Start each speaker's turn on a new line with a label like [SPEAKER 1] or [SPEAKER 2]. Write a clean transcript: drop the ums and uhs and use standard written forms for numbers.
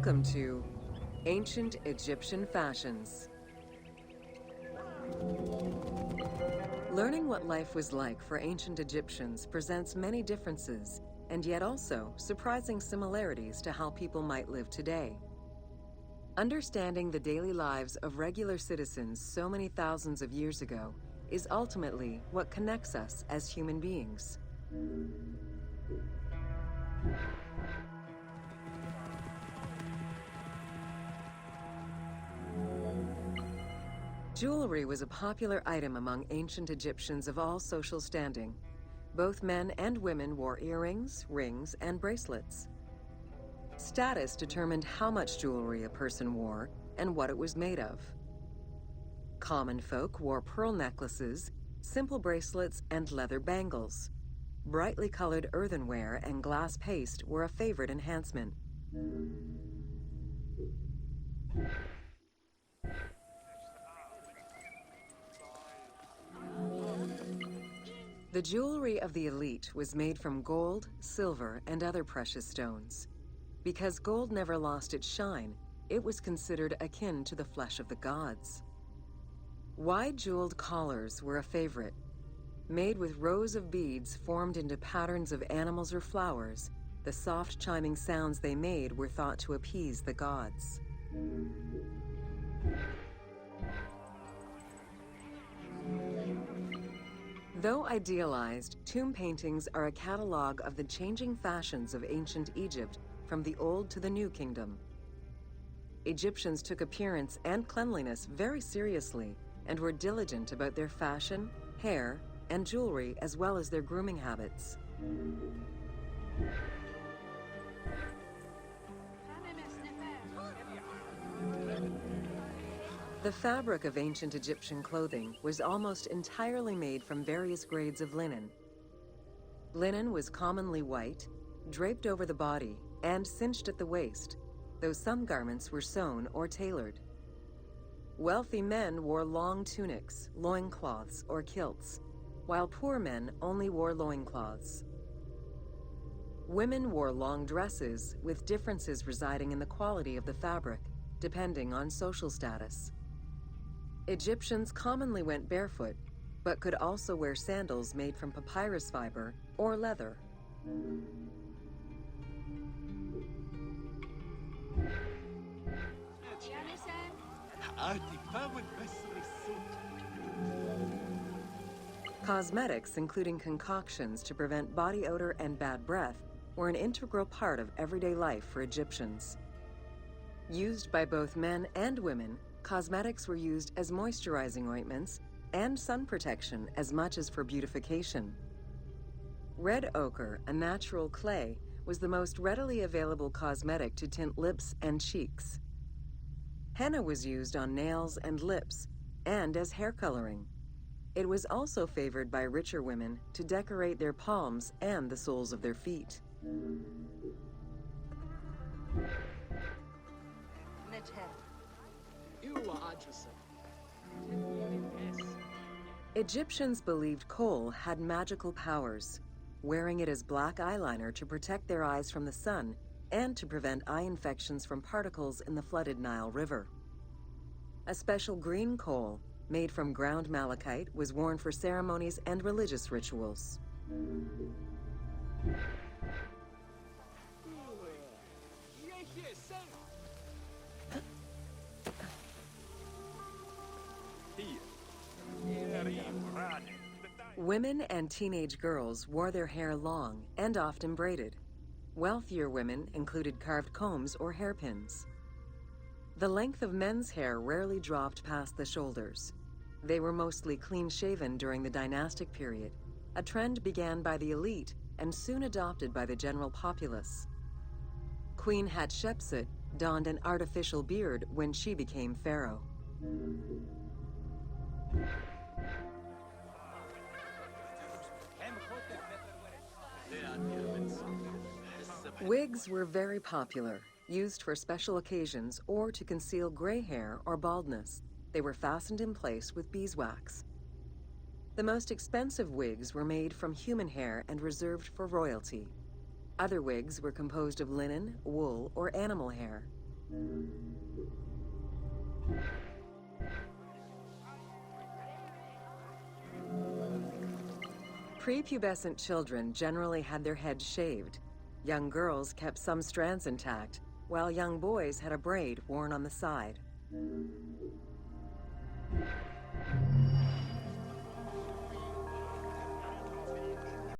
[SPEAKER 1] Welcome to Ancient Egyptian Fashions. Learning what life was like for ancient Egyptians presents many differences, and yet also surprising similarities to how people might live today. Understanding the daily lives of regular citizens so many thousands of years ago is ultimately what connects us as human beings. Jewelry was a popular item among ancient Egyptians of all social standing. Both men and women wore earrings, rings, and bracelets. Status determined how much jewelry a person wore and what it was made of. Common folk wore pearl necklaces, simple bracelets, and leather bangles. Brightly colored earthenware and glass paste were a favorite enhancement. The jewelry of the elite was made from gold, silver, and other precious stones. Because gold never lost its shine, it was considered akin to the flesh of the gods. Wide jeweled collars were a favorite. Made with rows of beads formed into patterns of animals or flowers, the soft chiming sounds they made were thought to appease the gods. Though idealized, tomb paintings are a catalog of the changing fashions of ancient Egypt from the Old to the New Kingdom. Egyptians took appearance and cleanliness very seriously and were diligent about their fashion, hair, and jewelry, as well as their grooming habits. The fabric of ancient Egyptian clothing was almost entirely made from various grades of linen. Linen was commonly white, draped over the body, and cinched at the waist, though some garments were sewn or tailored. Wealthy men wore long tunics, loincloths, or kilts, while poor men only wore loincloths. Women wore long dresses, with differences residing in the quality of the fabric, depending on social status. Egyptians commonly went barefoot, but could also wear sandals made from papyrus fiber or leather. Cosmetics, including concoctions to prevent body odor and bad breath, were an integral part of everyday life for Egyptians. Used by both men and women, cosmetics were used as moisturizing ointments and sun protection as much as for beautification. Red ochre, a natural clay, was the most readily available cosmetic to tint lips and cheeks. Henna was used on nails and lips, and as hair coloring. It was also favored by richer women to decorate their palms and the soles of their feet. Egyptians believed kohl had magical powers, wearing it as black eyeliner to protect their eyes from the sun and to prevent eye infections from particles in the flooded Nile River. A special green kohl, made from ground malachite, was worn for ceremonies and religious rituals. Women and teenage girls wore their hair long and often braided. Wealthier women included carved combs or hairpins. The length of men's hair rarely dropped past the shoulders. They were mostly clean-shaven during the dynastic period, a trend began by the elite and soon adopted by the general populace. Queen Hatshepsut donned an artificial beard when she became pharaoh. Wigs were very popular, used for special occasions or to conceal gray hair or baldness. They were fastened in place with beeswax. The most expensive wigs were made from human hair and reserved for royalty. Other wigs were composed of linen, wool, or animal hair. Prepubescent children generally had their heads shaved. Young girls kept some strands intact, while young boys had a braid worn on the side.